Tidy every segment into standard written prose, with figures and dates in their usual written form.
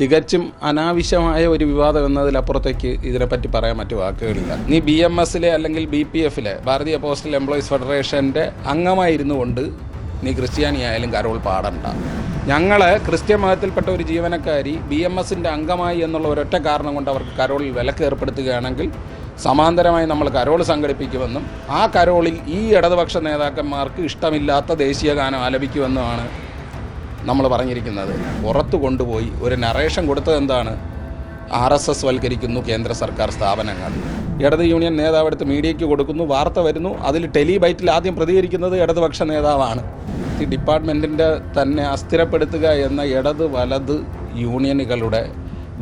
തികച്ചും അനാവശ്യമായ ഒരു വിവാദം എന്നതിലപ്പുറത്തേക്ക് ഇതിനെപ്പറ്റി പറയാൻ മറ്റു വാക്കുകളില്ല. നീ BMSലെ അല്ലെങ്കിൽ BPFലെ ഭാരതീയ പോസ്റ്റൽ എംപ്ലോയീസ് ഫെഡറേഷൻ്റെ അംഗമായിരുന്നു കൊണ്ട് നീ ക്രിസ്ത്യാനി ആയാലും കരോൾ പാടണ്ട. ഞങ്ങൾ ക്രിസ്ത്യൻ മതത്തിൽപ്പെട്ട ഒരു ജീവനക്കാരി BMSൻ്റെ അംഗമായി എന്നുള്ള ഒരൊറ്റ കാരണം കൊണ്ട് അവർക്ക് കരോളിൽ വിലക്ക് ഏർപ്പെടുത്തുകയാണെങ്കിൽ സമാന്തരമായി നമ്മൾ കരോൾ സംഘടിപ്പിക്കുമെന്നും ആ കരോളിൽ ഈ ഇടതുപക്ഷ നേതാക്കന്മാർക്ക് ഇഷ്ടമില്ലാത്ത ദേശീയ ഗാനം ആലപിക്കുമെന്നുമാണ് നമ്മൾ പറഞ്ഞിരിക്കുന്നത്. പുറത്തു കൊണ്ടുപോയി ഒരു നറേഷൻ കൊടുത്തത് എന്താണ്? RSS വൽക്കരിക്കുന്നു കേന്ദ്ര സർക്കാർ സ്ഥാപനങ്ങൾ. ഇടത് യൂണിയൻ നേതാവ് എടുത്ത് മീഡിയയ്ക്ക് കൊടുക്കുന്നു, വാർത്ത വരുന്നു, അതിൽ ടെലിബൈറ്റിൽ ആദ്യം പ്രതികരിക്കുന്നത് ഇടതുപക്ഷ നേതാവാണ്. ഈ ഡിപ്പാർട്ട്മെൻറ്റിൻ്റെ തന്നെ അസ്ഥിരപ്പെടുത്തുക എന്ന ഇടത് വലത് യൂണിയനുകളുടെ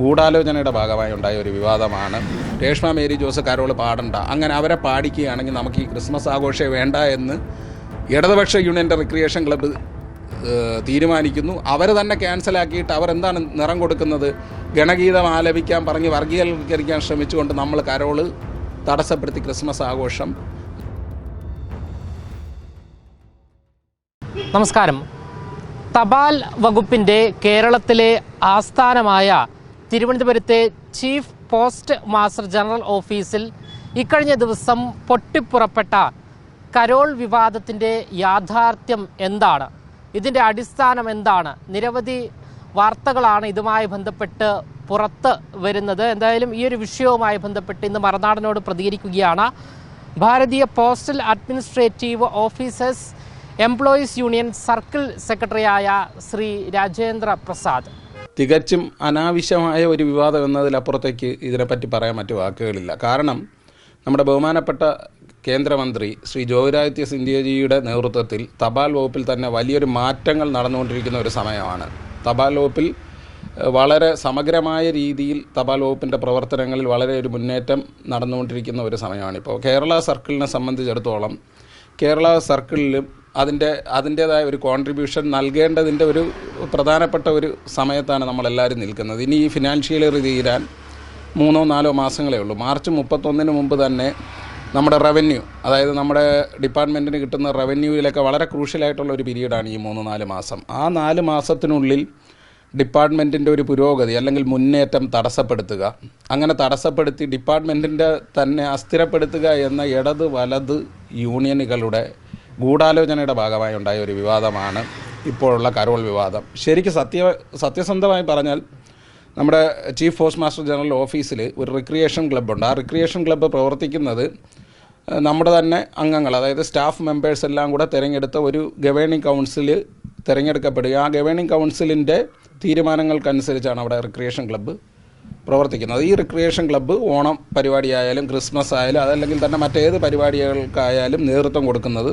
ഗൂഢാലോചനയുടെ ഭാഗമായി ഉണ്ടായ ഒരു വിവാദമാണ്. രേഷ്മ മേരി ജോസ് കരോൾ പാടണ്ട, അങ്ങനെ അവരെ പാടിക്കുകയാണെങ്കിൽ നമുക്ക് ഈ ക്രിസ്മസ് ആഘോഷം വേണ്ട എന്ന് ഇടതുപക്ഷ യൂണിയൻ്റെ റിക്രിയേഷൻ ക്ലബ്ബ് തീരുമാനിക്കുന്നു. അവർ തന്നെ ക്യാൻസലാക്കിയിട്ട് അവർ എന്താണ് നിറം കൊടുക്കുന്നത്? ഗണഗീതം ആലപിക്കാൻ പറഞ്ഞ് വർഗീയവൽക്കരിക്കാൻ ശ്രമിച്ചുകൊണ്ട് നമ്മൾ കരോള് തടസ്സപ്പെടുത്തി ക്രിസ്മസ് ആഘോഷം. നമസ്കാരം. തപാൽ വകുപ്പിൻ്റെ കേരളത്തിലെ ആസ്ഥാനമായ തിരുവനന്തപുരത്തെ ചീഫ് പോസ്റ്റ് മാസ്റ്റർ ജനറൽ ഓഫീസിൽ ഇക്കഴിഞ്ഞ ദിവസം പൊട്ടിപ്പുറപ്പെട്ട കരോൾ വിവാദത്തിൻ്റെ യാഥാർത്ഥ്യം എന്താണ്? ഇതിൻ്റെ അടിസ്ഥാനം എന്താണ്? നിരവധി വാർത്തകളാണ് ഇതുമായി ബന്ധപ്പെട്ട് പുറത്ത് വരുന്നത്. എന്തായാലും ഈ ഒരു വിഷയവുമായി ബന്ധപ്പെട്ട് ഇന്ന് മറുനാടനോട് പ്രതികരിക്കുകയാണ് Bharatiya postal administrative officers employees union circle സെക്രട്ടറിയായ ശ്രീ രാജേന്ദ്ര പ്രസാദ്. തികച്ചും അനാവശ്യമായ ഒരു വിവാദം എന്നതിലപ്പുറത്തേക്ക് ഇതിനെപ്പറ്റി പറയാൻ മറ്റു വാക്കുകളില്ല. കാരണം നമ്മുടെ ബഹുമാനപ്പെട്ട കേന്ദ്രമന്ത്രി ശ്രീ ജ്യോതിരാദിത്യ സിന്ധ്യജിയുടെ നേതൃത്വത്തിൽ തപാൽ വകുപ്പിൽ തന്നെ വലിയൊരു മാറ്റങ്ങൾ നടന്നുകൊണ്ടിരിക്കുന്ന ഒരു സമയമാണ്. തപാൽ വകുപ്പിൽ വളരെ സമഗ്രമായ രീതിയിൽ തപാൽ വകുപ്പിൻ്റെ പ്രവർത്തനങ്ങളിൽ വളരെ ഒരു മുന്നേറ്റം നടന്നുകൊണ്ടിരിക്കുന്ന ഒരു സമയമാണിപ്പോൾ. കേരള സർക്കിളിനെ സംബന്ധിച്ചിടത്തോളം കേരള സർക്കിളിലും അതിൻ്റേതായ ഒരു കോൺട്രിബ്യൂഷൻ നൽകേണ്ടതിൻ്റെ ഒരു പ്രധാനപ്പെട്ട ഒരു സമയത്താണ് നമ്മളെല്ലാവരും നിൽക്കുന്നത്. ഇനി ഈ ഫിനാൻഷ്യൽ ഇയർ തീരാൻ 3-4 മാസങ്ങളേ ഉള്ളൂ. മാർച്ച് 31 മുമ്പ് തന്നെ നമ്മുടെ റവന്യൂ, അതായത് നമ്മുടെ ഡിപ്പാർട്ട്മെൻറ്റിന് കിട്ടുന്ന റവന്യൂവിലൊക്കെ വളരെ ക്രൂഷ്യലായിട്ടുള്ള ഒരു പീരീഡാണ് ഈ 3-4 മാസം. ആ 4 മാസത്തിനുള്ളിൽ ഡിപ്പാർട്ട്മെൻറ്റിൻ്റെ ഒരു പുരോഗതി അല്ലെങ്കിൽ മുന്നേറ്റം തടസ്സപ്പെടുത്തുക, അങ്ങനെ തടസ്സപ്പെടുത്തി ഡിപ്പാർട്ട്മെൻറ്റിൻ്റെ തന്നെ അസ്ഥിരപ്പെടുത്തുക എന്ന ഇടത് വലത് യൂണിയനുകളുടെ ഗൂഢാലോചനയുടെ ഭാഗമായി ഉണ്ടായ ഒരു വിവാദമാണ് ഇപ്പോഴുള്ള കരോൾ വിവാദം. ശരിക്കും സത്യസന്ധമായി പറഞ്ഞാൽ നമ്മുടെ ചീഫ് പോസ്റ്റ് മാസ്റ്റർ ജനറൽ ഓഫീസിൽ ഒരു റിക്രിയേഷൻ ക്ലബ്ബുണ്ട്. ആ റിക്രിയേഷൻ ക്ലബ്ബ് പ്രവർത്തിക്കുന്നത് നമ്മുടെ തന്നെ അംഗങ്ങൾ, അതായത് സ്റ്റാഫ് മെമ്പേഴ്സ് എല്ലാം കൂടെ തിരഞ്ഞെടുത്ത ഒരു ഗവേണിംഗ് കൗൺസിൽ തിരഞ്ഞെടുക്കപ്പെടുക. ആ ഗവേണിംഗ് കൗൺസിലിൻ്റെ തീരുമാനങ്ങൾക്കനുസരിച്ചാണ് അവിടെ റിക്രിയേഷൻ ക്ലബ്ബ് പ്രവർത്തിക്കുന്നത്. ഈ റിക്രിയേഷൻ ക്ലബ്ബ് ഓണം പരിപാടിയായാലും ക്രിസ്മസ് ആയാലും അതല്ലെങ്കിൽ തന്നെ മറ്റേത് പരിപാടികൾക്കായാലും നേതൃത്വം കൊടുക്കുന്നത്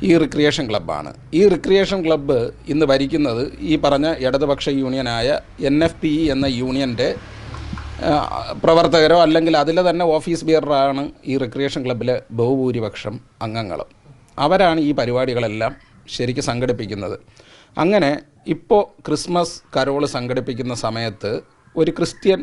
ഈ റിക്രിയേഷൻ ക്ലബ്ബാണ്. ഈ റിക്രിയേഷൻ ക്ലബ്ബ് ഇന്ന് ഭരിക്കുന്നത് ഈ പറഞ്ഞ ഇടതുപക്ഷ യൂണിയനായ NFPE എന്ന യൂണിയൻ്റെ പ്രവർത്തകരോ അല്ലെങ്കിൽ അതിലെ തന്നെ ഓഫീസ് ബിയറാണ് ഈ റിക്രിയേഷൻ ക്ലബ്ബിലെ ബഹുഭൂരിപക്ഷം അംഗങ്ങളും. അവരാണ് ഈ പരിപാടികളെല്ലാം ശരിക്കും സംഘടിപ്പിക്കുന്നത്. അങ്ങനെ ഇപ്പോൾ ക്രിസ്മസ് കരോൾ സംഘടിപ്പിക്കുന്ന സമയത്ത് ഒരു ക്രിസ്ത്യൻ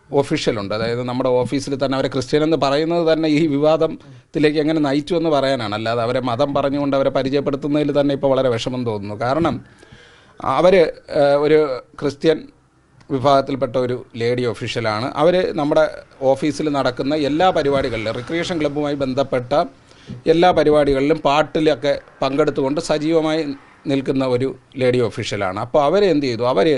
ഒഫീഷ്യലുണ്ട്. അതായത് നമ്മുടെ ഓഫീസിൽ തന്നെ അവരെ ക്രിസ്ത്യൻ എന്ന് പറയുന്നത് തന്നെ ഈ വിവാദത്തിലേക്ക് എങ്ങനെ നയിച്ചു എന്ന് പറയാനാണ്. അല്ലാതെ അവരെ മതം പറഞ്ഞുകൊണ്ട് അവരെ പരിചയപ്പെടുത്തുന്നതിൽ തന്നെ ഇപ്പോൾ വളരെ വിഷമം തോന്നുന്നു. കാരണം അവർ ഒരു ക്രിസ്ത്യൻ വിഭാഗത്തിൽപ്പെട്ട ഒരു ലേഡി ഒഫീഷ്യലാണ്. അവർ നമ്മുടെ ഓഫീസിൽ നടക്കുന്ന എല്ലാ പരിപാടികളിലും റിക്രിയേഷൻ ക്ലബ്ബുമായി ബന്ധപ്പെട്ട എല്ലാ പരിപാടികളിലും പാട്ടിലൊക്കെ പങ്കെടുത്തുകൊണ്ട് സജീവമായി നിൽക്കുന്ന ഒരു ലേഡി ഒഫീഷ്യലാണ്. അപ്പോൾ അവരെന്ത് ചെയ്തു? അവർ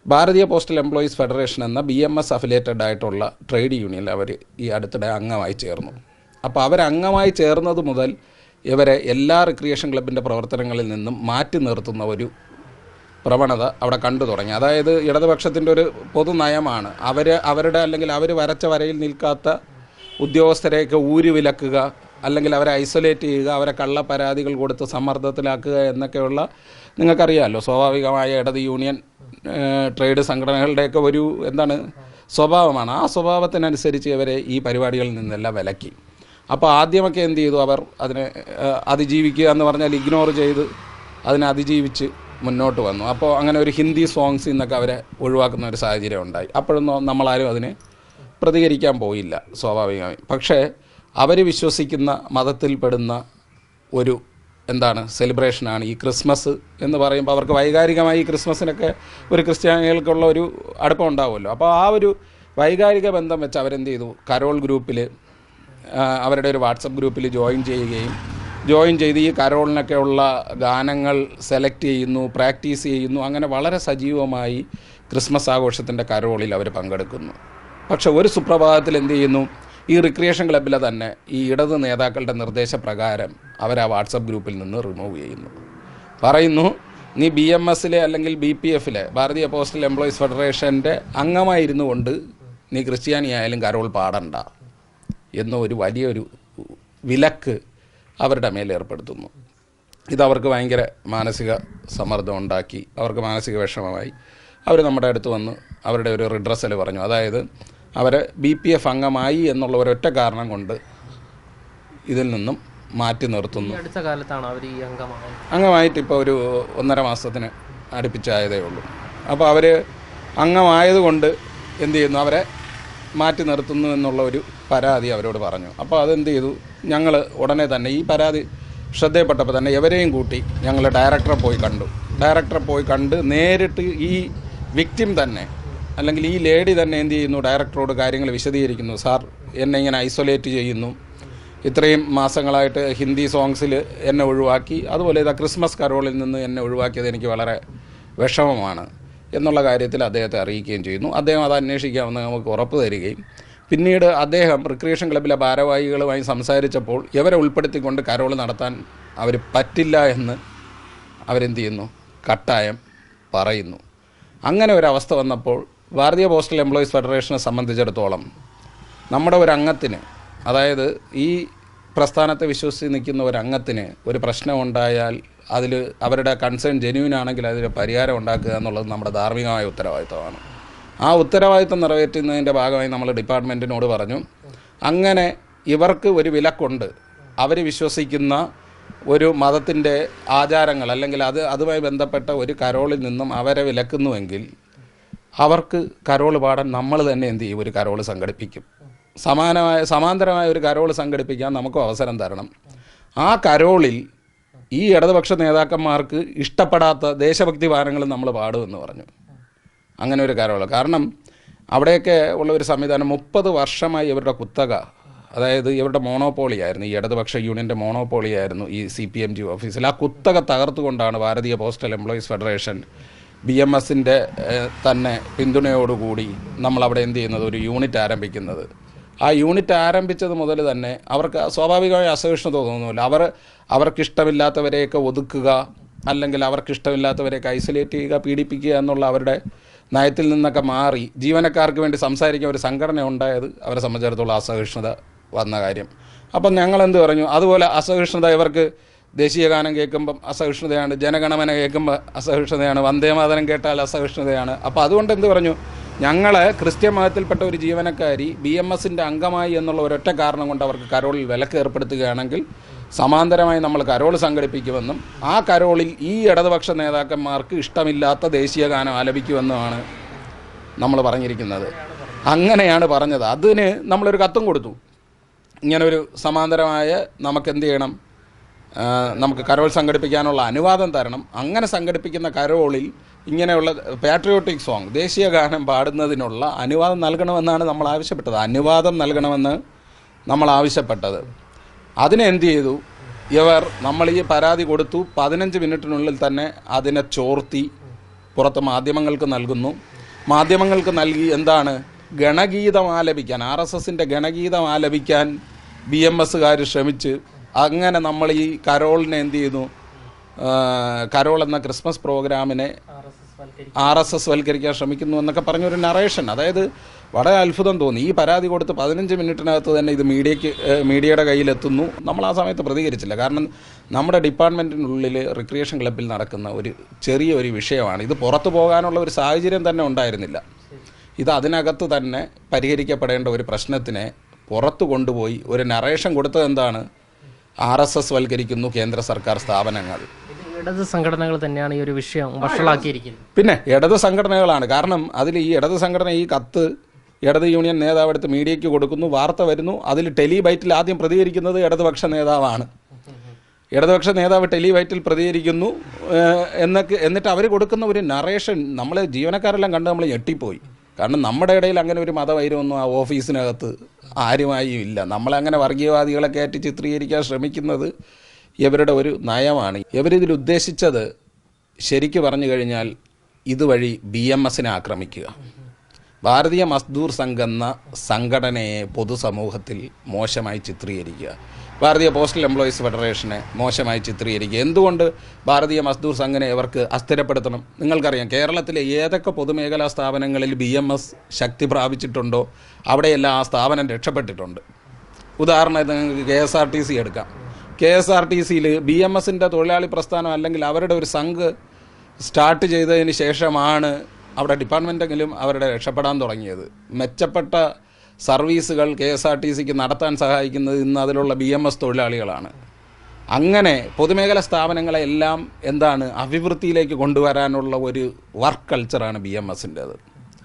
ഭാരതീയ പോസ്റ്റൽ എംപ്ലോയീസ് ഫെഡറേഷൻ എന്ന BMS അഫിലിയേറ്റഡ് ആയിട്ടുള്ള ട്രേഡ് യൂണിയനിൽ അവർ ഈ അടുത്തിടെ അംഗമായി ചേർന്നു. അപ്പോൾ അവരംഗമായി ചേർന്നത് മുതൽ ഇവരെ എല്ലാ റിക്രിയേഷൻ ക്ലബിൻ്റെ പ്രവർത്തനങ്ങളിൽ നിന്നും മാറ്റി നിർത്തുന്ന ഒരു പ്രവണത അവിടെ കണ്ടു തുടങ്ങി. അതായത് ഇടതുപക്ഷത്തിൻ്റെ ഒരു പൊതു നയമാണ് അവരുടെ അല്ലെങ്കിൽ അവർ വരച്ച വരയിൽ നിൽക്കാത്ത ഉദ്യോഗസ്ഥരെയൊക്കെ ഊരുവിലക്കുക, അല്ലെങ്കിൽ അവരെ ഐസൊലേറ്റ് ചെയ്യുക, അവരെ കള്ള പരാതികൾ കൊടുത്ത് സമ്മർദ്ദത്തിലാക്കുക എന്നൊക്കെയുള്ള നിങ്ങൾക്കറിയാമല്ലോ സ്വാഭാവികമായ ഇടത് യൂണിയൻ ട്രേഡ് സംഘടനകളുടെയൊക്കെ ഒരു സ്വഭാവമാണ്. ആ സ്വഭാവത്തിനനുസരിച്ച് ഇവരെ ഈ പരിപാടികളിൽ നിന്നെല്ലാം വിലക്കി. അപ്പോൾ ആദ്യമൊക്കെ എന്ത് ചെയ്തു? അവർ അതിനെ അതിജീവിക്കുക എന്ന് പറഞ്ഞാൽ ഇഗ്നോർ ചെയ്ത് അതിനെ അതിജീവിച്ച് മുന്നോട്ട് വന്നു. അപ്പോൾ അങ്ങനെ ഒരു ഹിന്ദി സോങ്സിൽ നിന്നൊക്കെ അവരെ ഒഴിവാക്കുന്ന ഒരു സാഹചര്യം ഉണ്ടായി. അപ്പോഴൊന്നും നമ്മളാരും അതിന് പ്രതികരിക്കാൻ പോയില്ല സ്വാഭാവികമായി. പക്ഷേ അവർ വിശ്വസിക്കുന്ന മതത്തിൽപ്പെടുന്ന ഒരു എന്താണ് സെലിബ്രേഷനാണ് ഈ ക്രിസ്മസ് എന്ന് പറയുമ്പോൾ അവർക്ക് വൈകാരികമായി ഈ ക്രിസ്മസിനൊക്കെ ഒരു ക്രിസ്ത്യാനികൾക്കുള്ള ഒരു അടുപ്പം ഉണ്ടാവുമല്ലോ. അപ്പോൾ ആ ഒരു വൈകാരിക ബന്ധം വെച്ച് അവരെന്ത് ചെയ്തു, കരോൾ ഗ്രൂപ്പിൽ അവരുടെ ഒരു വാട്സപ്പ് ഗ്രൂപ്പിൽ ജോയിൻ ചെയ്ത് ഈ കരോളിനൊക്കെ ഉള്ള ഗാനങ്ങൾ സെലക്ട് ചെയ്യുന്നു, പ്രാക്ടീസ് ചെയ്യുന്നു. അങ്ങനെ വളരെ സജീവമായി ക്രിസ്മസ് ആഘോഷത്തിൻ്റെ കരോളിൽ അവർ പങ്കെടുക്കുന്നു. പക്ഷെ ഒരു സുപ്രഭാതത്തിൽ എന്ത് ചെയ്യുന്നു, ഈ റിക്രിയേഷൻ ക്ലബ്ബിലെ തന്നെ ഈ ഇടത് നേതാക്കളുടെ നിർദ്ദേശപ്രകാരം അവർ ആ വാട്സപ്പ് ഗ്രൂപ്പിൽ നിന്ന് റിമൂവ് ചെയ്യുന്നു. പറയുന്നു, നീ BMSലെ അല്ലെങ്കിൽ BPFലെ ഭാരതീയ പോസ്റ്റൽ എംപ്ലോയീസ് ഫെഡറേഷൻ്റെ അംഗമായിരുന്നു കൊണ്ട് നീ ക്രിസ്ത്യാനിയായാലും കരോൾ പാടണ്ട എന്നൊരു വലിയൊരു വിലക്ക് അവരുടെ മേൽ ഏർപ്പെടുത്തുന്നു. ഇതവർക്ക് ഭയങ്കര മാനസിക സമ്മർദ്ദം ഉണ്ടാക്കി, അവർക്ക് മാനസിക വിഷമമായി. അവർ നമ്മുടെ അടുത്ത് വന്ന് അവരുടെ ഒരു റിഡ്രസൽ പറഞ്ഞു. അതായത് അവർ BPF അംഗമായി എന്നുള്ള ഒരൊറ്റ കാരണം കൊണ്ട് ഇതിൽ നിന്നും മാറ്റി നിർത്തുന്നു. അടുത്ത കാലത്താണ് അവർ ഈ അംഗമായിട്ട് ഇപ്പോൾ ഒരു 1.5 മാസത്തിന് അടുപ്പിച്ചായതേ ഉള്ളൂ. അപ്പോൾ അവർ അംഗമായതുകൊണ്ട് എന്ത് ചെയ്യുന്നു, അവരെ മാറ്റി നിർത്തുന്നു എന്നുള്ള ഒരു പരാതി അവരോട് പറഞ്ഞു. അപ്പോൾ അതെന്ത് ചെയ്തു, ഞങ്ങൾ ഉടനെ തന്നെ ഈ പരാതി ശ്രദ്ധയപ്പെട്ടപ്പോൾ തന്നെ എവരെയും കൂട്ടി ഞങ്ങൾ ഡയറക്ടറെ പോയി കണ്ട് നേരിട്ട് ഈ വിക്ടിം തന്നെ അല്ലെങ്കിൽ ഈ ലേഡി തന്നെ എന്ത് ചെയ്യുന്നു, ഡയറക്ടറോട് കാര്യങ്ങൾ വിശദീകരിക്കുന്നു. സാർ, എന്നെ ഇങ്ങനെ ഐസൊലേറ്റ് ചെയ്യുന്നു, ഇത്രയും മാസങ്ങളായിട്ട് ഹിന്ദി സോങ്സിൽ എന്നെ ഒഴിവാക്കി, അതുപോലെ ഇതാ ക്രിസ്മസ് കരോളിൽ നിന്ന് എന്നെ ഒഴിവാക്കിയത് എനിക്ക് വളരെ വിഷമമാണ് എന്നുള്ള കാര്യത്തിൽ അദ്ദേഹത്തെ അറിയിക്കുകയും ചെയ്യുന്നു. അദ്ദേഹം അത് അന്വേഷിക്കാമെന്ന് നമുക്ക് ഉറപ്പ് തരികയും പിന്നീട് അദ്ദേഹം റിക്രിയേഷൻ ക്ലബ്ബിലെ ഭാരവാഹികളുമായി സംസാരിച്ചപ്പോൾ ഇവരെ ഉൾപ്പെടുത്തിക്കൊണ്ട് കരോൾ നടത്താൻ അവർ പറ്റില്ല എന്ന് അവരെന്ത് ചെയ്യുന്നു, കട്ടായം പറയുന്നു. അങ്ങനെ ഒരവസ്ഥ വന്നപ്പോൾ ഭാരതീയ പോസ്റ്റൽ എംപ്ലോയീസ് ഫെഡറേഷനെ സംബന്ധിച്ചിടത്തോളം നമ്മുടെ ഒരു അംഗത്തിന്, അതായത് ഈ പ്രസ്ഥാനത്തെ വിശ്വസിച്ച് നിൽക്കുന്ന ഒരു അംഗത്തിന് ഒരു പ്രശ്നമുണ്ടായാൽ അതിൽ അവരുടെ കൺസേൺ ജെന്യൂൻ ആണെങ്കിൽ അതിന് പരിഹാരം ഉണ്ടാക്കുക എന്നുള്ളത് നമ്മുടെ ധാർമ്മികമായ ഉത്തരവാദിത്തമാണ്. ആ ഉത്തരവാദിത്തം നിറവേറ്റുന്നതിൻ്റെ ഭാഗമായി നമ്മൾ ഡിപ്പാർട്ട്മെൻറ്റിനോട് പറഞ്ഞു, അങ്ങനെ ഇവർക്ക് ഒരു വിലക്കുണ്ട്, അവർ വിശ്വസിക്കുന്ന ഒരു മതത്തിൻ്റെ ആചാരങ്ങൾ അല്ലെങ്കിൽ അതുമായി ബന്ധപ്പെട്ട ഒരു കരോളിൽ നിന്നും അവരെ വിലക്കുന്നുവെങ്കിൽ അവർക്ക് കരോൾ പാടാൻ നമ്മൾ തന്നെ എന്ത് ചെയ്യും, ഒരു കരോൾ സംഘടിപ്പിക്കും. സമാന്തരമായ ഒരു കരോൾ സംഘടിപ്പിക്കാൻ നമുക്ക് അവസരം തരണം. ആ കരോളിൽ ഈ ഇടതുപക്ഷ നേതാക്കന്മാർക്ക് ഇഷ്ടപ്പെടാത്ത ദേശഭക്തി ഗാനങ്ങൾ നമ്മൾ പാടുമെന്ന് പറഞ്ഞു. അങ്ങനെ ഒരു കരോൾ, കാരണം അവിടെയൊക്കെ ഉള്ള ഒരു സംവിധാനം 30 വർഷമായി ഇവരുടെ കുത്തക, അതായത് ഇവരുടെ മോണോപോളിയായിരുന്നു, ഈ ഇടതുപക്ഷ യൂണിയൻ്റെ മോണോപോളിയായിരുന്നു ഈ CPMG ഓഫീസിൽ. ആ കുത്തക തകർത്തുകൊണ്ടാണ് ഭാരതീയ പോസ്റ്റൽ എംപ്ലോയീസ് ഫെഡറേഷൻ BMSൻ്റെ തന്നെ പിന്തുണയോടുകൂടി നമ്മളവിടെ എന്ത് ചെയ്യുന്നത്, ഒരു യൂണിറ്റ് ആരംഭിക്കുന്നത്. ആ യൂണിറ്റ് ആരംഭിച്ചത് മുതൽ തന്നെ അവർക്ക് സ്വാഭാവികമായി അസഹിഷ്ണുത തോന്നുന്നില്ല. അവർക്കിഷ്ടമില്ലാത്തവരെയൊക്കെ ഒതുക്കുക, അല്ലെങ്കിൽ അവർക്കിഷ്ടമില്ലാത്തവരെയൊക്കെ ഐസൊലേറ്റ് ചെയ്യുക, പീഡിപ്പിക്കുക എന്നുള്ള അവരുടെ നയത്തിൽ നിന്നൊക്കെ മാറി ജീവനക്കാർക്ക് വേണ്ടി സംസാരിക്കാൻ ഒരു സംഘടന ഉണ്ടായത് അവരെ സംബന്ധിച്ചിടത്തോളം അസഹിഷ്ണുത വന്ന കാര്യം. അപ്പം ഞങ്ങളെന്ത് പറഞ്ഞു, അതുപോലെ അസഹിഷ്ണുത ഇവർക്ക് ദേശീയ ഗാനം കേൾക്കുമ്പം അസഹിഷ്ണുതയാണ്, ജനഗണമന കേൾക്കുമ്പോൾ അസഹിഷ്ണുതയാണ്, വന്ദേമാതരം കേട്ടാൽ അസഹിഷ്ണുതയാണ്. അപ്പോൾ അതുകൊണ്ട് എന്ത് പറഞ്ഞു, ഞങ്ങൾ ക്രിസ്ത്യൻ മതത്തിൽപ്പെട്ട ഒരു ജീവനക്കാരി BMSൻ്റെ അംഗമായി എന്നുള്ള ഒരൊറ്റ കാരണം കൊണ്ട് അവർക്ക് കരോളിൽ വിലക്ക് ഏർപ്പെടുത്തുകയാണെങ്കിൽ സമാന്തരമായി നമ്മൾ കരോൾ സംഘടിപ്പിക്കുമെന്നും ആ കരോളിൽ ഈ ഇടതുപക്ഷ നേതാക്കന്മാർക്ക് ഇഷ്ടമില്ലാത്ത ദേശീയ ഗാനം ആലപിക്കുമെന്നുമാണ് നമ്മൾ പറഞ്ഞിരിക്കുന്നത്. അങ്ങനെയാണ് പറഞ്ഞത്. അതിന് നമ്മളൊരു കത്തും കൊടുത്തു, ഇങ്ങനൊരു സമാന്തരമായ നമുക്കെന്ത് ചെയ്യണം, നമുക്ക് കരോൾ സംഘടിപ്പിക്കാനുള്ള അനുവാദം തരണം. അങ്ങനെ സംഘടിപ്പിക്കുന്ന കരോളിൽ ഇങ്ങനെയുള്ള പാട്രിയോട്ടിക് സോങ്, ദേശീയ ഗാനം പാടുന്നതിനുള്ള അനുവാദം നൽകണമെന്നാണ് നമ്മൾ ആവശ്യപ്പെട്ടത്. അനുവാദം നൽകണമെന്ന് നമ്മൾ ആവശ്യപ്പെട്ടത്. അതിനെന്ത് ചെയ്തു ഇവർ, നമ്മൾ ഈ പരാതി കൊടുത്തു, 15 മിനിറ്റിനുള്ളിൽ തന്നെ അതിനെ ചോർത്തി പുറത്ത് മാധ്യമങ്ങൾക്ക് നൽകുന്നു. മാധ്യമങ്ങൾക്ക് നൽകി എന്താണ്, ഗണഗീതം ആലപിക്കാൻ, RSSൻ്റെ ഗണഗീതം ആലപിക്കാൻ BMSകാർ ശ്രമിച്ച്, അങ്ങനെ നമ്മൾ ഈ കരോളിനെ എന്ത് ചെയ്യുന്നു, കരോൾ എന്ന ക്രിസ്മസ് പ്രോഗ്രാമിനെ RSS വൽക്കരിക്കാൻ ശ്രമിക്കുന്നു എന്നൊക്കെ പറഞ്ഞൊരു നറേഷൻ. അതായത് വളരെ അത്ഭുതം തോന്നി. ഈ പരാതി കൊടുത്ത് 15 മിനിറ്റിനകത്ത് തന്നെ ഇത് മീഡിയയുടെ കയ്യിലെത്തുന്നു. നമ്മൾ ആ സമയത്ത് പ്രതികരിച്ചില്ല, കാരണം നമ്മുടെ ഡിപ്പാർട്ട്മെൻറ്റിനുള്ളിൽ റിക്രിയേഷൻ ക്ലബ്ബിൽ നടക്കുന്ന ഒരു ചെറിയൊരു വിഷയമാണ്. ഇത് പുറത്തു പോകാനുള്ള ഒരു സാഹചര്യം തന്നെ ഉണ്ടായിരുന്നില്ല. ഇത് അതിനകത്ത് തന്നെ പരിഹരിക്കപ്പെടേണ്ട ഒരു പ്രശ്നത്തിനെ പുറത്തു കൊണ്ടുപോയി ഒരു നറേഷൻ കൊടുത്തത് എന്താണ്, RSS വൽക്കരിക്കുന്നു കേന്ദ്ര സർക്കാർ സ്ഥാപനങ്ങൾ. ഇടത് സംഘടനകൾ തന്നെയാണ് ഈ ഒരു വിഷയം വഷളാക്കിയിരിക്കുന്നത്. പിന്നെ ഇടത് സംഘടനകളാണ്, കാരണം അതിൽ ഈ ഇടത് സംഘടന ഈ കത്ത് ഇടത് യൂണിയൻ നേതാവ് എടുത്ത് മീഡിയയ്ക്ക് കൊടുക്കുന്നു, വാർത്ത വരുന്നു. അതിൽ ടെലിബൈറ്റിൽ ആദ്യം പ്രതികരിക്കുന്നത് ഇടതുപക്ഷ നേതാവാണ്. ഇടതുപക്ഷ നേതാവ് ടെലിവൈറ്റിൽ പ്രതികരിക്കുന്നു എന്നിട്ട് അവർ കൊടുക്കുന്ന ഒരു നറേഷൻ നമ്മൾ ജീവനക്കാരെല്ലാം കണ്ട് നമ്മൾ ഞെട്ടിപ്പോയി. കാരണം നമ്മുടെ ഇടയിൽ അങ്ങനെ ഒരു മതവൈരമൊന്നും ആ ഓഫീസിനകത്ത് ആരുമായും ഇല്ല. നമ്മളങ്ങനെ വർഗീയവാദികളെ കയറ്റി ചിത്രീകരിക്കാൻ ശ്രമിക്കുന്നത് ഇവരുടെ ഒരു നയമാണ്. ഇവരിതിൽ ഉദ്ദേശിച്ചത് ശരിക്കു പറഞ്ഞു കഴിഞ്ഞാൽ ഇതുവഴി BMSനെ ആക്രമിക്കുക, ഭാരതീയ മസ്ദൂർ സംഘ് എന്ന സംഘടനയെ പൊതുസമൂഹത്തിൽ മോശമായി ചിത്രീകരിക്കുക, ഭാരതീയ പോസ്റ്റൽ എംപ്ലോയീസ് ഫെഡറേഷനെ മോശമായി ചിത്രീകരിക്കുക. എന്തുകൊണ്ട് ഭാരതീയ മസ്ദൂർ സംഘിനെ ഇവർക്ക് അസ്ഥിരപ്പെടുത്തണം? നിങ്ങൾക്കറിയാം, കേരളത്തിലെ ഏതൊക്കെ പൊതുമേഖലാ സ്ഥാപനങ്ങളിൽ BMS ശക്തി പ്രാപിച്ചിട്ടുണ്ടോ അവിടെയെല്ലാം ആ സ്ഥാപനം രക്ഷപ്പെട്ടിട്ടുണ്ട്. ഉദാഹരണത്തിന് നിങ്ങൾക്ക് KSRTC എടുക്കാം. KSRTCയിൽ BMSൻ്റെ തൊഴിലാളി പ്രസ്ഥാനം അല്ലെങ്കിൽ അവരുടെ ഒരു സംഘ് സ്റ്റാർട്ട് ചെയ്തതിന് ശേഷമാണ് അവിടെ ഡിപ്പാർട്ട്മെൻറ്റെങ്കിലും അവരുടെ രക്ഷപ്പെടാൻ തുടങ്ങിയത്. മെച്ചപ്പെട്ട സർവീസുകൾ KSRTCക്ക് നടത്താൻ സഹായിക്കുന്നത് ഇന്ന് അതിലുള്ള BMS തൊഴിലാളികളാണ്. അങ്ങനെ പൊതുമേഖലാ സ്ഥാപനങ്ങളെല്ലാം എന്താണ് അഭിവൃദ്ധിയിലേക്ക് കൊണ്ടുവരാനുള്ള ഒരു വർക്ക് കൾച്ചറാണ് BMSൻ്റേത്.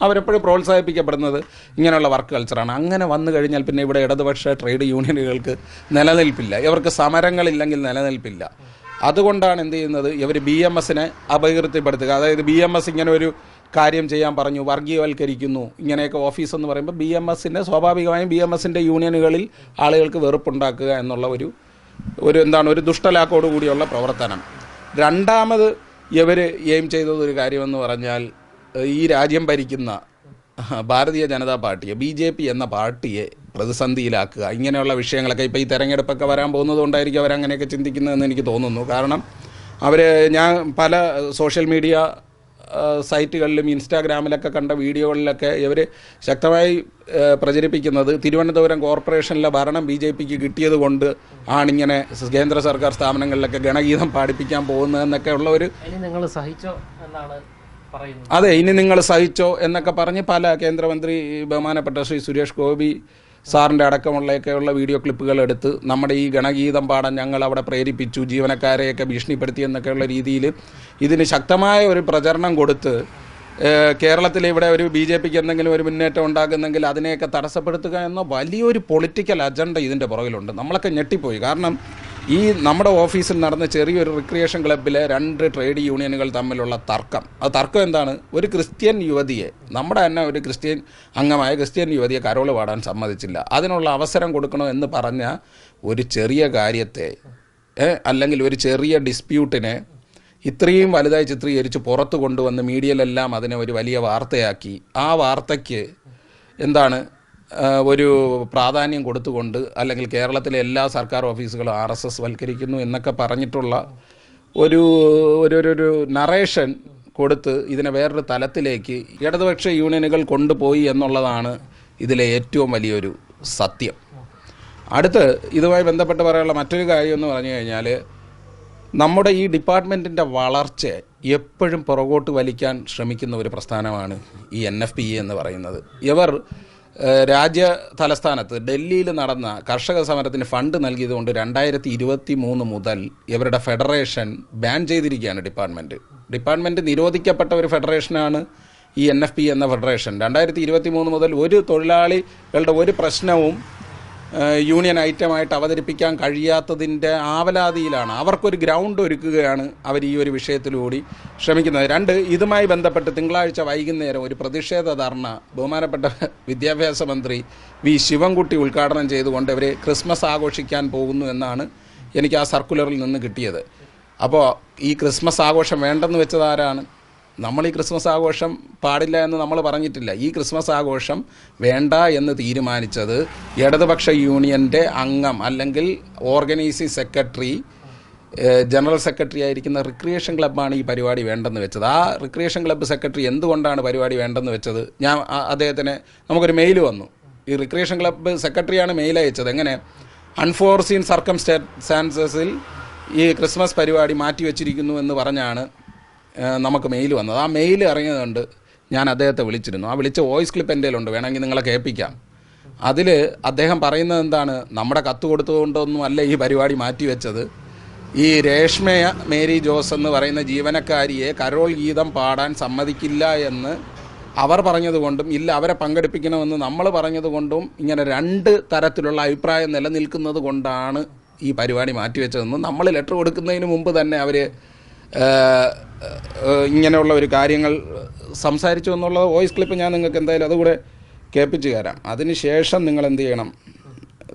അവരെപ്പോഴും പ്രോത്സാഹിപ്പിക്കപ്പെടുന്നത് ഇങ്ങനെയുള്ള വർക്ക് കൾച്ചറാണ്. അങ്ങനെ വന്നു കഴിഞ്ഞാൽ പിന്നെ ഇവിടെ ഇടതുപക്ഷ ട്രേഡ് യൂണിയനുകൾക്ക് നിലനിൽപ്പില്ല, ഇവർക്ക് സമരങ്ങളില്ലെങ്കിൽ നിലനിൽപ്പില്ല. അതുകൊണ്ടാണ് എന്ത് ചെയ്യുന്നത്, ഇവർ BMSനെ അപകീർത്തിപ്പെടുത്തുക. അതായത് BMS ഇങ്ങനെ ഒരു കാര്യം ചെയ്യാൻ പറഞ്ഞു, വർഗീയവൽക്കരിക്കുന്നു, ഇങ്ങനെയൊക്കെ ഓഫീസ് എന്ന് പറയുമ്പോൾ BMSൻ്റെ സ്വാഭാവികമായും BMSൻ്റെ യൂണിയനുകളിൽ ആളുകൾക്ക് വെറുപ്പുണ്ടാക്കുക എന്നുള്ള ഒരു ദുഷ്ടലാക്കോട് കൂടിയുള്ള പ്രവർത്തനം. രണ്ടാമത് ഇവർ എയിം ചെയ്തതൊരു കാര്യമെന്ന് പറഞ്ഞാൽ ഈ രാജ്യം ഭരിക്കുന്ന ഭാരതീയ ജനതാ പാർട്ടിയെ, BJP എന്ന പാർട്ടിയെ പ്രതിസന്ധിയിലാക്കുക. ഇങ്ങനെയുള്ള വിഷയങ്ങളൊക്കെ ഇപ്പോൾ ഈ തെരഞ്ഞെടുപ്പൊക്കെ വരാൻ പോകുന്നത് കൊണ്ടായിരിക്കും അവരങ്ങനെയൊക്കെ ചിന്തിക്കുന്നതെന്ന് എനിക്ക് തോന്നുന്നു. കാരണം ഞാൻ പല സോഷ്യൽ മീഡിയ സൈറ്റുകളിലും ഇൻസ്റ്റാഗ്രാമിലൊക്കെ കണ്ട വീഡിയോകളിലൊക്കെ ഇവർ ശക്തമായി പ്രചരിപ്പിക്കുന്നത് തിരുവനന്തപുരം കോർപ്പറേഷനിലെ ഭരണം BJPക്ക് കിട്ടിയത് കൊണ്ട് ആണിങ്ങനെ കേന്ദ്ര സർക്കാർ സ്ഥാപനങ്ങളിലൊക്കെ ഗണഗീതം പാടിപ്പിക്കാൻ പോകുന്നതെന്നൊക്കെ ഉള്ള ഒരു നിങ്ങൾ സഹിച്ചോ എന്നാണ് പറയുന്നത്. അതെ, ഇനി നിങ്ങൾ സഹിച്ചോ എന്നൊക്കെ പറഞ്ഞ് പല കേന്ദ്രമന്ത്രി ബഹുമാനപ്പെട്ട ശ്രീ സുരേഷ് ഗോപി സാറിൻ്റെ അടക്കമുള്ളയൊക്കെയുള്ള വീഡിയോ ക്ലിപ്പുകൾ എടുത്ത് നമ്മുടെ ഈ ഗണഗീതം പാടാൻ ഞങ്ങൾ അവിടെ പ്രേരിപ്പിച്ചു, ജീവനക്കാരെയൊക്കെ ഭീഷണിപ്പെടുത്തി എന്നൊക്കെയുള്ള രീതിയിൽ ഇതിന് ശക്തമായ ഒരു പ്രചരണം കൊടുത്ത് കേരളത്തിൽ ഇവിടെ ഒരു BJPക്ക് എന്തെങ്കിലും ഒരു മുന്നേറ്റം ഉണ്ടാകുന്നെങ്കിൽ അതിനെയൊക്കെ തടസ്സപ്പെടുത്തുക എന്ന വലിയൊരു പൊളിറ്റിക്കൽ അജണ്ട ഇതിൻ്റെ പുറകിലുണ്ട്. നമ്മളൊക്കെ ഞെട്ടിപ്പോയി. കാരണം ഈ നമ്മുടെ ഓഫീസിൽ നടന്ന ചെറിയൊരു റിക്രിയേഷൻ ക്ലബ്ബിലെ 2 ട്രേഡ് യൂണിയനുകൾ തമ്മിലുള്ള തർക്കം എന്താണ്, ഒരു ക്രിസ്ത്യൻ യുവതിയെ, നമ്മുടെ തന്നെ ഒരു ക്രിസ്ത്യൻ അംഗമായ ക്രിസ്ത്യൻ യുവതിയെ കരോൾ പാടാൻ സമ്മതിച്ചില്ല. അതിനുള്ള അവസരം കൊടുക്കണമെന്ന് പറഞ്ഞ ഒരു ചെറിയ കാര്യത്തെ അല്ലെങ്കിൽ ഒരു ചെറിയ ഡിസ്പ്യൂട്ടിനെ ഇത്രയും വലുതായി ചിത്രീകരിച്ച് പുറത്ത് കൊണ്ടുവന്ന് മീഡിയയിലെല്ലാം അതിനെ ഒരു വലിയ വാർത്തയാക്കി, ആ വാർത്തയ്ക്ക് ഒരു പ്രാധാന്യം കൊടുത്തുകൊണ്ട് അല്ലെങ്കിൽ കേരളത്തിലെ എല്ലാ സർക്കാർ ഓഫീസുകളും RSS വൽക്കരിക്കുന്നു എന്നൊക്കെ പറഞ്ഞിട്ടുള്ള ഒരു നറേഷൻ കൊടുത്ത് ഇതിനെ വേറൊരു തലത്തിലേക്ക് ഇടതുപക്ഷ യൂണിയനുകൾ കൊണ്ടുപോയി എന്നുള്ളതാണ് ഇതിലെ ഏറ്റവും വലിയൊരു സത്യം. അടുത്ത് ഇതുമായി ബന്ധപ്പെട്ട് പറയാനുള്ള മറ്റൊരു കാര്യം എന്ന് പറഞ്ഞു കഴിഞ്ഞാൽ, നമ്മുടെ ഈ ഡിപ്പാർട്ട്മെൻറ്റിൻ്റെ വളർച്ച എപ്പോഴും പുറകോട്ട് വലിക്കാൻ ശ്രമിക്കുന്ന ഒരു പ്രസ്ഥാനമാണ് ഈ NFPA എന്ന് പറയുന്നത്. ഇവർ രാജ്യ തലസ്ഥാനത്ത് ഡൽഹിയിൽ നടന്ന കർഷക സമരത്തിന് ഫണ്ട് നൽകിയതുകൊണ്ട് 2023 മുതൽ ഇവരുടെ ഫെഡറേഷൻ ബാൻ ചെയ്തിരിക്കുകയാണ്. ഡിപ്പാർട്ട്മെൻറ്റ് നിരോധിക്കപ്പെട്ട ഒരു ഫെഡറേഷനാണ് ഈ NFPA എന്ന ഫെഡറേഷൻ. 2023 മുതൽ ഒരു തൊഴിലാളികളുടെ ഒരു പ്രശ്നവും യൂണിയൻ ഐറ്റമായിട്ട് അവതരിപ്പിക്കാൻ കഴിയാത്തതിൻ്റെ ആവലാതിയിലാണ്. അവർക്കൊരു ഗ്രൗണ്ട് ഒരുക്കുകയാണ് അവർ ഈ ഒരു വിഷയത്തിലൂടെ ശ്രമിക്കുന്നത്. 2, ഇതുമായി ബന്ധപ്പെട്ട് തിങ്കളാഴ്ച വൈകുന്നേരം ഒരു പ്രതിഷേധ ധർണ ബഹുമാനപ്പെട്ട വിദ്യാഭ്യാസ മന്ത്രി V. ശിവൻകുട്ടി ഉദ്ഘാടനം ചെയ്തുകൊണ്ട് ഇവർ ക്രിസ്മസ് ആഘോഷിക്കാൻ പോകുന്നു എന്നാണ് എനിക്ക് ആ സർക്കുലറിൽ നിന്ന് കിട്ടിയത്. അപ്പോൾ ഈ ക്രിസ്മസ് ആഘോഷം വേണ്ടെന്ന് വെച്ചത് ആരാണ്? നമ്മൾ ഈ ക്രിസ്മസ് ആഘോഷം പാടില്ല എന്ന് നമ്മൾ പറഞ്ഞിട്ടില്ല. ഈ ക്രിസ്മസ് ആഘോഷം വേണ്ട എന്ന് തീരുമാനിച്ചത് ഇടതുപക്ഷ യൂണിയൻ്റെ അംഗം അല്ലെങ്കിൽ ഓർഗനൈസിംഗ് സെക്രട്ടറി, ജനറൽ സെക്രട്ടറി ആയിരിക്കുന്ന റിക്രിയേഷൻ ക്ലബ്ബാണ് ഈ പരിപാടി വേണ്ടെന്ന് വെച്ചത്. ആ റിക്രിയേഷൻ ക്ലബ്ബ് സെക്രട്ടറി എന്തുകൊണ്ടാണ് പരിപാടി വേണ്ടെന്ന് വെച്ചത്? അദ്ദേഹത്തിന് നമുക്കൊരു മെയിൽ വന്നു. ഈ റിക്രിയേഷൻ ക്ലബ്ബ് സെക്രട്ടറിയാണ് മെയിൽ അയച്ചത്. എങ്ങനെ? അൺഫോർസീൻ സർക്കംസ്റ്റാൻസസിൽ ഈ ക്രിസ്മസ് പരിപാടി മാറ്റിവെച്ചിരിക്കുന്നു എന്ന് പറഞ്ഞാണ് നമുക്ക് മെയിൽ വന്നത്. ആ മെയിൽ ഇറങ്ങിയതുകൊണ്ട് ഞാൻ അദ്ദേഹത്തെ വിളിച്ചിരുന്നു. ആ വിളിച്ച വോയിസ് ക്ലിപ്പ് എൻ്റെ കയ്യിലുണ്ട്, വേണമെങ്കിൽ നിങ്ങളെ കേൾപ്പിക്കാം. അതിൽ അദ്ദേഹം പറയുന്നത് എന്താണ്, നമ്മുടെ കത്ത് കൊടുത്തുകൊണ്ടൊന്നും അല്ല ഈ പരിപാടി മാറ്റിവെച്ചത്. ഈ രേഷ്മയ മേരി ജോസ് എന്ന് പറയുന്ന ജീവനക്കാരിയെ കരോൾ ഗീതം പാടാൻ സമ്മതിക്കില്ല എന്ന് അവർ പറഞ്ഞതുകൊണ്ടും ഇല്ല അവരെ പങ്കെടുപ്പിക്കണമെന്ന് നമ്മൾ പറഞ്ഞതുകൊണ്ടും ഇങ്ങനെ 2 തരത്തിലുള്ള അഭിപ്രായം നിലനിൽക്കുന്നത് കൊണ്ടാണ് ഈ പരിപാടി മാറ്റിവെച്ചതെന്നും നമ്മൾ ലെറ്റർ കൊടുക്കുന്നതിന് മുമ്പ് തന്നെ അവർ ഇങ്ങനെയുള്ള ഒരു കാര്യങ്ങൾ സംസാരിച്ചു എന്നുള്ള വോയിസ് ക്ലിപ്പ് ഞാൻ നിങ്ങൾക്ക് എന്തായാലും അതുകൂടെ കേൾപ്പിച്ച് തരാം. അതിന് ശേഷം നിങ്ങൾ എന്ത് ചെയ്യണം,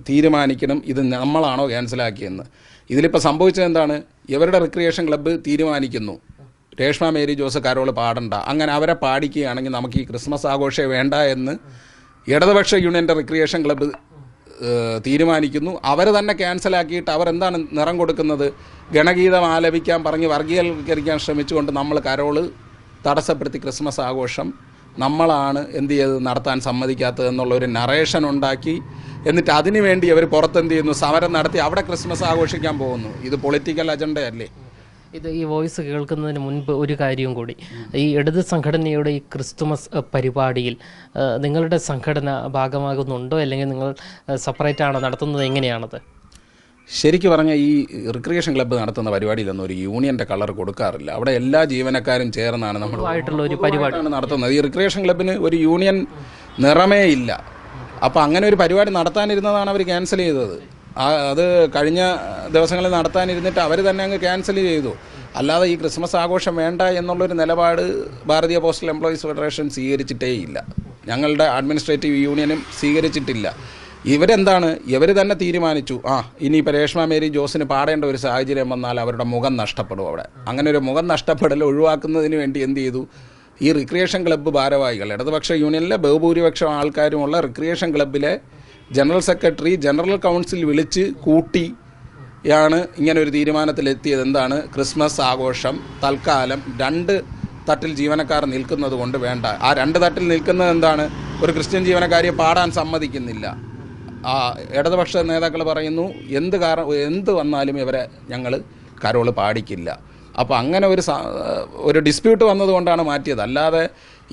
തീരുമാനിക്കണം ഇത് നമ്മളാണോ ക്യാൻസലാക്കിയെന്ന്. ഇതിലിപ്പോൾ സംഭവിച്ചത് എന്താണ്, ഇവരുടെ റിക്രിയേഷൻ ക്ലബ്ബ് തീരുമാനിക്കുന്നു രേഷ്മ മേരി ജോസ് കരോൾ പാടണ്ട, അങ്ങനെ അവരെ പാടിക്കുകയാണെങ്കിൽ നമുക്ക് ഈ ക്രിസ്മസ് ആഘോഷം വേണ്ട എന്ന് ഇടതുപക്ഷ യൂണിയൻ്റെ റിക്രിയേഷൻ ക്ലബ്ബ് തീരുമാനിക്കുന്നു. അവർ തന്നെ ക്യാൻസലാക്കിയിട്ട് അവർ എന്താണ് നിറം കൊടുക്കുന്നത്, ഗണഗീതം ആലപിക്കാൻ പറഞ്ഞ് വർഗീയവൽക്കരിക്കാൻ ശ്രമിച്ചുകൊണ്ട് നമ്മൾ കരോള് തടസ്സപ്പെടുത്തി ക്രിസ്മസ് ആഘോഷം നമ്മളാണ് എന്ത് ചെയ്ത് നടത്താൻ സമ്മതിക്കാത്തത് എന്നുള്ളൊരു നറേഷൻ ഉണ്ടാക്കി, എന്നിട്ട് അതിനു വേണ്ടി അവർ പുറത്തെന്ത് ചെയ്യുന്നു, സമരം നടത്തി അവിടെ ക്രിസ്മസ് ആഘോഷിക്കാൻ പോകുന്നു. ഇത് പൊളിറ്റിക്കൽ അജണ്ടയല്ലേ? ഇത് ഈ വോയിസ് കേൾക്കുന്നതിന് മുൻപ് ഒരു കാര്യവും കൂടി, ഈ ഇടത് സംഘടനയുടെ ഈ ക്രിസ്തുമസ് പരിപാടിയിൽ നിങ്ങളുടെ സംഘടന ഭാഗമാകുന്നുണ്ടോ, അല്ലെങ്കിൽ നിങ്ങൾ സെപ്പറേറ്റ് ആണോ നടത്തുന്നത്, എങ്ങനെയാണത്? ശരിക്കും പറഞ്ഞാൽ ഈ റിക്രിയേഷൻ ക്ലബ്ബ് നടത്തുന്ന പരിപാടിയിലൊന്നും ഒരു യൂണിയൻ്റെ കളർ കൊടുക്കാറില്ല. അവിടെ എല്ലാ ജീവനക്കാരും ചേർന്നാണ് നമ്മളായിട്ടുള്ള ഒരു പരിപാടിയാണ് നടത്തുന്നത്. ഈ റിക്രിയേഷൻ ക്ലബ്ബിന് ഒരു യൂണിയൻ നിറമേ ഇല്ല. അപ്പോൾ അങ്ങനെ ഒരു പരിപാടി നടത്താനിരുന്നതാണ് അവർ ക്യാൻസൽ ചെയ്തത്. അത് കഴിഞ്ഞ ദിവസങ്ങളിൽ നടത്താനിരുന്നിട്ട് അവർ തന്നെ അങ്ങ് ക്യാൻസൽ ചെയ്തു. അല്ലാതെ ഈ ക്രിസ്മസ് ആഘോഷം വേണ്ട എന്നുള്ളൊരു നിലപാട് ഭാരതീയ പോസ്റ്റൽ എംപ്ലോയീസ് ഫെഡറേഷൻ സ്വീകരിച്ചിട്ടേ ഇല്ല, ഞങ്ങളുടെ അഡ്മിനിസ്ട്രേറ്റീവ് യൂണിയനും സ്വീകരിച്ചിട്ടില്ല. ഇവരെന്താണ്, ഇവർ തന്നെ തീരുമാനിച്ചു ഇനിയിപ്പോൾ രേഷ്മ മേരി ജോസിന് പാടേണ്ട ഒരു സാഹചര്യം വന്നാൽ അവരുടെ മുഖം നഷ്ടപ്പെടും. അവിടെ അങ്ങനെ ഒരു മുഖം നഷ്ടപ്പെടൽ ഒഴിവാക്കുന്നതിന് വേണ്ടി എന്ത് ചെയ്തു, ഈ റിക്രിയേഷൻ ക്ലബ്ബ് ഭാരവാഹികൾ, ഇടതുപക്ഷ യൂണിയനിലെ ബഹുഭൂരിപക്ഷം ആൾക്കാരുമുള്ള റിക്രിയേഷൻ ക്ലബ്ബിലെ ജനറൽ സെക്രട്ടറി ജനറൽ കൗൺസിൽ വിളിച്ച് കൂട്ടിയാണ് ഇങ്ങനെ ഒരു തീരുമാനത്തിലെത്തിയത്. എന്താണ്, ക്രിസ്മസ് ആഘോഷം തൽക്കാലം 2 തട്ടിൽ ജീവനക്കാർ നിൽക്കുന്നത് കൊണ്ട് വേണ്ട. ആ 2 തട്ടിൽ നിൽക്കുന്നത് എന്താണ്, ഒരു ക്രിസ്ത്യൻ ജീവനക്കാരിയെ പാടാൻ സമ്മതിക്കുന്നില്ല. ഇടതുപക്ഷ നേതാക്കൾ പറയുന്നു എന്ത് വന്നാലും ഇവരെ ഞങ്ങൾ കരോള് പാടിക്കില്ല. അപ്പോൾ അങ്ങനെ ഒരു ഡിസ്പ്യൂട്ട് വന്നതുകൊണ്ടാണ് മാറ്റിയത്. അല്ലാതെ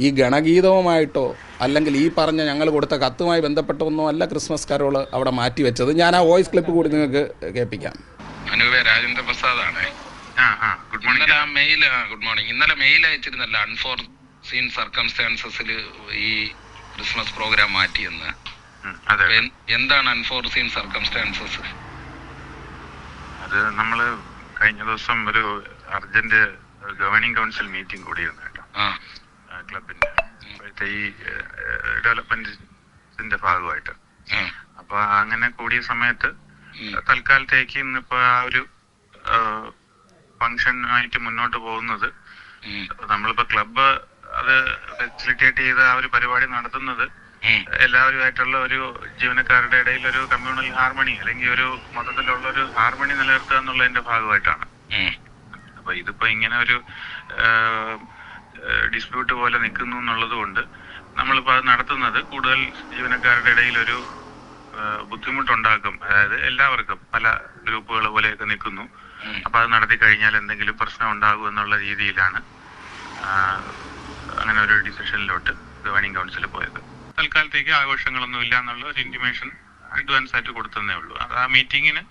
ഈ ഗണഗീതവുമായിട്ടോ അല്ലെങ്കിൽ ഈ പറഞ്ഞ ഞങ്ങൾ കൊടുത്ത കത്തുമായി ബന്ധപ്പെട്ടൊന്നും അല്ല ക്രിസ്മസ് കരോള് അവിടെ മാറ്റി വെച്ചത്. ഞാൻ ആ വോയിസ് ക്ലിപ്പ് കൂടി നിങ്ങൾക്ക് കേൾപ്പിക്കാം. അനുവേ രാജേന്ദ്ര പ്രസാദാണ്. Good morning. ഇന്നലെ മെയിൽ അയച്ചിരുന്നല്ല അൺഫോർസീൻ സർക്കംസ്റ്റാൻസസിൽ ഈ ക്രിസ്മസ് പ്രോഗ്രാം മാറ്റിയെന്ന്. എന്താണ് അൺഫോർസീൻ സർക്കംസ്റ്റാൻസസ്? അത് നമ്മള് കഴിഞ്ഞ ദിവസം ഒരു അർജന്റ് ഗവേണിംഗ് കൗൺസിൽ മീറ്റിംഗ് കൂടിയിരുന്നു കേട്ടോ, ക്ലബിന്റെ ഇപ്പോഴത്തെ ഈ ഡെവലപ്മെന്റിന്റെ ഭാഗമായിട്ട്. അപ്പൊ അങ്ങനെ കൂടിയ സമയത്ത് തൽക്കാലത്തേക്ക് ഇന്നിപ്പോ ആ ഒരു ഫംഗ്ഷനായിട്ട് മുന്നോട്ട് പോകുന്നത്, നമ്മളിപ്പോ ക്ലബ്ബ് അത് ഫെസിലിറ്റേറ്റ് ചെയ്ത് ആ ഒരു പരിപാടി നടത്തുന്നത് എല്ലാവരുമായിട്ടുള്ള ഒരു ജീവനക്കാരുടെ ഇടയിൽ ഒരു കമ്മ്യൂണൽ ഹാർമണി അല്ലെങ്കിൽ ഒരു മൊത്തത്തിലുള്ള ഒരു ഹാർമണി നിലനിർത്തുക എന്നുള്ളതിന്റെ ഭാഗമായിട്ടാണ്. അപ്പൊ ഇതിപ്പോ ഇങ്ങനെ ഒരു ഡിസ്പ്യൂട്ട് പോലെ നിൽക്കുന്നു എന്നുള്ളത് കൊണ്ട് നമ്മളിപ്പോ അത് നടത്തുന്നത് കൂടുതൽ ജീവനക്കാരുടെ ഇടയിൽ ഒരു ബുദ്ധിമുട്ടുണ്ടാക്കും. അതായത് എല്ലാവർക്കും പല ഗ്രൂപ്പുകൾ പോലെയൊക്കെ നിൽക്കുന്നു. അപ്പൊ അത് നടത്തി കഴിഞ്ഞാൽ എന്തെങ്കിലും പ്രശ്നം ഉണ്ടാകും എന്നുള്ള രീതിയിലാണ് അങ്ങനെ ഒരു ഡിസിഷനിലോട്ട് ഗവേണിംഗ് കൗൺസിൽ പോയത്. തൽക്കാലത്തേക്ക് ആഘോഷങ്ങളൊന്നും ഇല്ല എന്നുള്ള ഒരു ഇന്റിമേഷൻ അഡ്വാൻസ് ആയിട്ട് കൊടുത്തതേ ഉള്ളൂ. അത് ആ മീറ്റിങ്ങിന്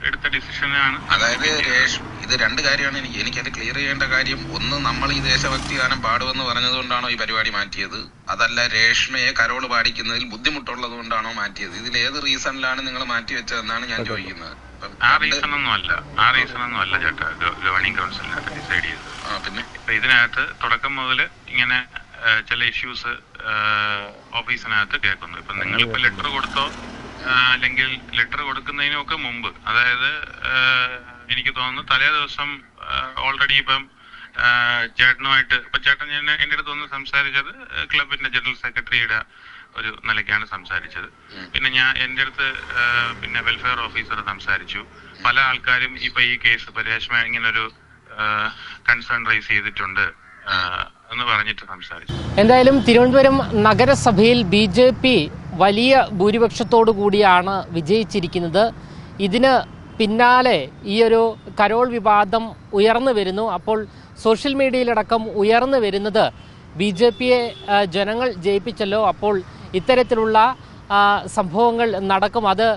എടുത്ത ഡിസിഷനാണ്. അതായത് ഇത് 2 കാര്യമാണ് എനിക്കത് ക്ലിയർ ചെയ്യേണ്ട കാര്യം. ഒന്ന്, നമ്മൾ ഈ ദേശഭക്തി ഗാനം പാടുമെന്ന് പറഞ്ഞതുകൊണ്ടാണോ ഈ പരിപാടി മാറ്റിയത്? അതല്ല രേഷ്മയെ കരോള് പാടിക്കുന്നതിൽ ബുദ്ധിമുട്ടുള്ളത് കൊണ്ടാണോ മാറ്റിയത്? ഇതിൽ ഏത് റീസണിലാണ് നിങ്ങൾ മാറ്റി വെച്ചതെന്നാണ് ഞാൻ ചോദിക്കുന്നത്. ആ റീസണൊന്നും അല്ല ചേട്ടാ ഗവേണിംഗ് കൗൺസിലിനകത്ത് ഡിസൈഡ് ചെയ്തത്. പിന്നെ ഇപ്പൊ ഇതിനകത്ത് തുടക്കം മുതൽ ഇങ്ങനെ ചില ഇഷ്യൂസ് ഓഫീസിനകത്ത് കേൾക്കുന്നു. ഇപ്പൊ നിങ്ങളിപ്പോ ലെറ്റർ കൊടുത്തോ അല്ലെങ്കിൽ ലെറ്റർ കൊടുക്കുന്നതിനൊക്കെ മുമ്പ്, അതായത് എനിക്ക് തോന്നുന്നു തലേ ദിവസം ഓൾറെഡി ഇപ്പം ചേട്ടനുമായിട്ട് ഇപ്പൊ ചേട്ടൻ എൻ്റെ അടുത്ത് ഒന്ന് സംസാരിച്ചത് ക്ലബിന്റെ ജനറൽ സെക്രട്ടറിയുടെ ഒരു നിലയ്ക്കാണ് സംസാരിച്ചത്. പിന്നെ എൻ്റെ അടുത്ത് പിന്നെ വെൽഫെയർ ഓഫീസർ സംസാരിച്ചു. പല ആൾക്കാരും ഇപ്പൊ ഈ കേസ് രേഷ്മ ഇങ്ങനൊരു കൺസേൺ റൈസ് ചെയ്തിട്ടുണ്ട് എന്ന് പറഞ്ഞിട്ട് സംസാരിച്ചു. എന്തായാലും തിരുവനന്തപുരം നഗരസഭയിൽ BJP വലിയ ഭൂരിപക്ഷത്തോടു കൂടിയാണ് വിജയിച്ചിരിക്കുന്നത്. ഇതിന് പിന്നാലെ ഈ ഒരു കരോൾ വിവാദം ഉയർന്നു വരുന്നു. അപ്പോൾ സോഷ്യൽ മീഡിയയിലടക്കം ഉയർന്നു വരുന്നത് BJPയെ ജനങ്ങൾ ജയിപ്പിച്ചല്ലോ, അപ്പോൾ ഇത്തരത്തിലുള്ള സംഭവങ്ങൾ നടക്കും, അത്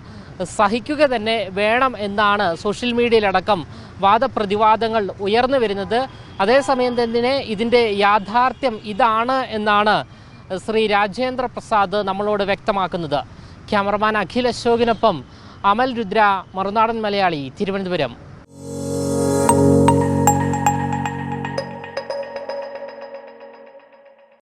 സഹിക്കുക തന്നെ വേണം എന്നാണ് സോഷ്യൽ മീഡിയയിലടക്കം വാദപ്രതിവാദങ്ങൾ ഉയർന്നു വരുന്നത്. അതേസമയം തന്നെ ഇതിൻ്റെ യാഥാർത്ഥ്യം ഇതാണ് എന്നാണ് ശ്രീ രാജേന്ദ്ര പ്രസാദ് നമ്മളോട് വ്യക്തമാക്കുന്നത്. ക്യാമറമാൻ അഖിൽ അശോകിനൊപ്പം അമൽ രുദ്ര, മറുനാടൻ മലയാളി, തിരുവനന്തപുരം.